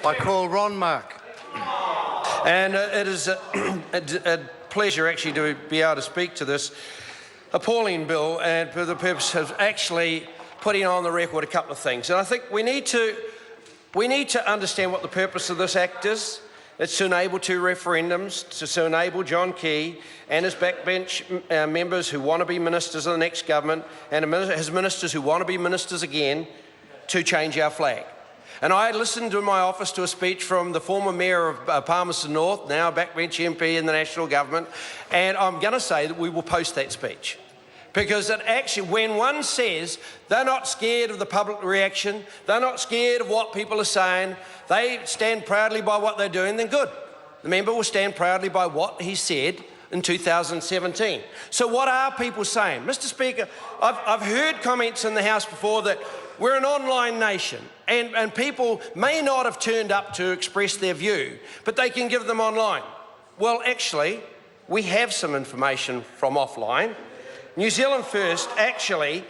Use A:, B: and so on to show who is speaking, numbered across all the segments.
A: I call Ron Mark.
B: And it is a pleasure actually to be able to speak to this appalling bill, and for the purpose of actually putting on the record a couple of things. And I think we need to understand what the purpose of this Act is. It's to enable two referendums, to enable John Key and his backbench members who want to be ministers of the next government, and his ministers who want to be ministers again, to change our flag. And I listened in my office to a speech from the former Mayor of Palmerston North, now a backbench MP in the national government, and I'm going to say that we will post that speech. Because it actually, when one says they're not scared of the public reaction, they're not scared of what people are saying, they stand proudly by what they're doing, then good. The member will stand proudly by what he said in 2017. So what are people saying? Mr. Speaker, I've heard comments in the House before that we're an online nation, and people may not have turned up to express their view, but they can give them online. Well, actually, we have some information from offline. New Zealand First actually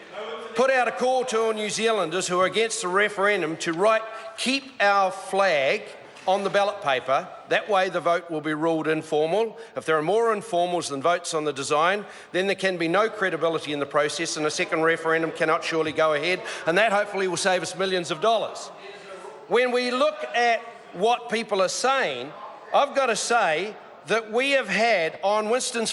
B: put out a call to all New Zealanders who are against the referendum to write, "Keep our flag" on the ballot paper. That way the vote will be ruled informal. If there are more informals than votes on the design, then there can be no credibility in the process, and a second referendum cannot surely go ahead, and that hopefully will save us millions of dollars. When we look at what people are saying, I've got to say that we have had on Winston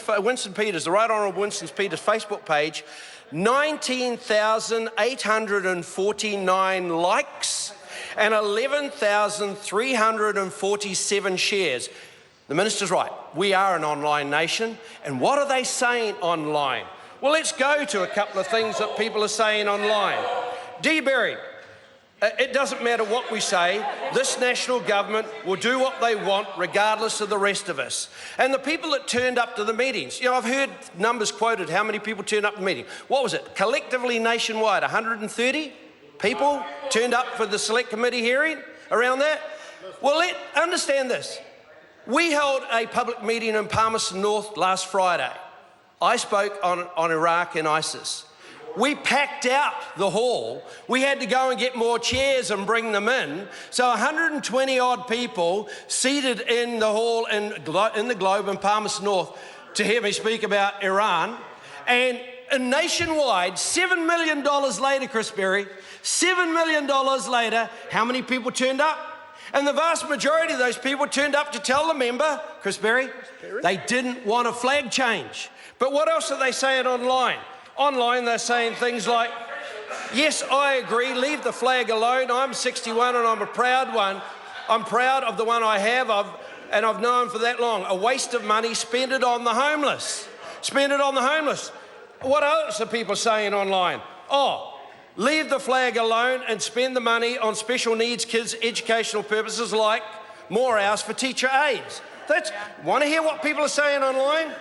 B: Peters, the Right Honourable Winston Peters' Facebook page, 19,849 likes and 11,347 shares. The minister's right. We are an online nation. And what are they saying online? Well, let's go to a couple of things that people are saying online. Dee Berry, it doesn't matter what we say, this national government will do what they want regardless of the rest of us. And the people that turned up to the meetings, you know, I've heard numbers quoted, how many people turned up to the meeting. What was it? Collectively nationwide, 130 people turned up for the select committee hearing, around that? Well, understand this. We held a public meeting in Palmerston North last Friday. I spoke on Iraq and ISIS. We packed out the hall. We had to go and get more chairs and bring them in. So 120 odd people seated in the hall in the Globe in Palmerston North to hear me speak about Iran. And nationwide, $7 million later, Chris Berry, $7 million later, how many people turned up? And the vast majority of those people turned up to tell the member, Chris Berry, they didn't want a flag change. But what else are they saying online? Online, they're saying things like, yes, I agree, leave the flag alone. I'm 61 and I'm a proud one. I'm proud of the one I have, and I've known for that long. A waste of money, spend it on the homeless. Spend it on the homeless. What else are people saying online? Oh, leave the flag alone and spend the money on special needs kids' educational purposes like more hours for teacher aides. Want to hear what people are saying online?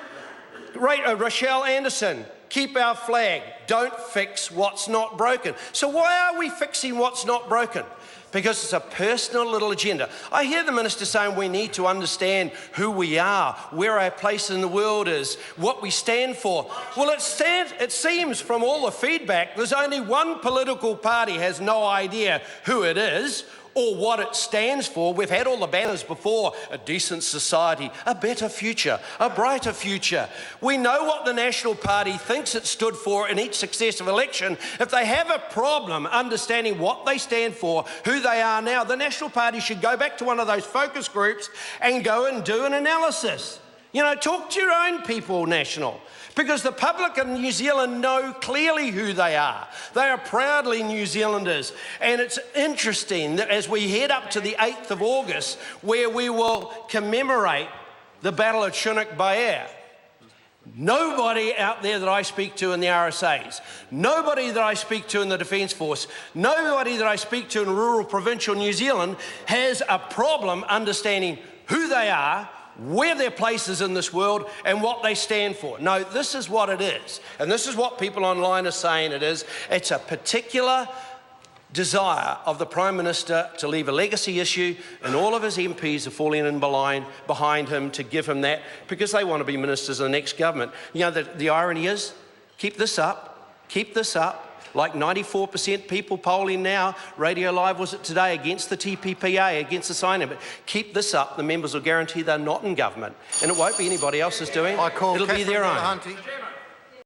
B: Rochelle Anderson, keep our flag, don't fix what's not broken. So why are we fixing what's not broken? Because it's a personal little agenda. I hear the minister saying we need to understand who we are, where our place in the world is, what we stand for. Well, it seems from all the feedback, there's only one political party has no idea who it is or what it stands for. We've had all the banners before: a decent society, a better future, a brighter future. We know what the National Party thinks it stood for in each successive election. If they have a problem understanding what they stand for, who they are now, the National Party should go back to one of those focus groups and go and do an analysis. You know, talk to your own people, National. Because the public in New Zealand know clearly who they are. They are proudly New Zealanders. And it's interesting that as we head up to the 8th of August, where we will commemorate the Battle of Chinook Bair, nobody out there that I speak to in the RSAs, nobody that I speak to in the Defence Force, nobody that I speak to in rural provincial New Zealand has a problem understanding who they are, where their place is in this world, and what they stand for. No, this is what it is. And this is what people online are saying it is. It's a particular desire of the Prime Minister to leave a legacy issue, and all of his MPs are falling in behind him to give him that because they want to be ministers of the next government. You know, the irony is, keep this up, Like 94% people polling now, Radio Live was it today, against the TPPA, against the sign-in. But keep this up, the members will guarantee they're not in government. And it won't be anybody else's doing. It'll be their own.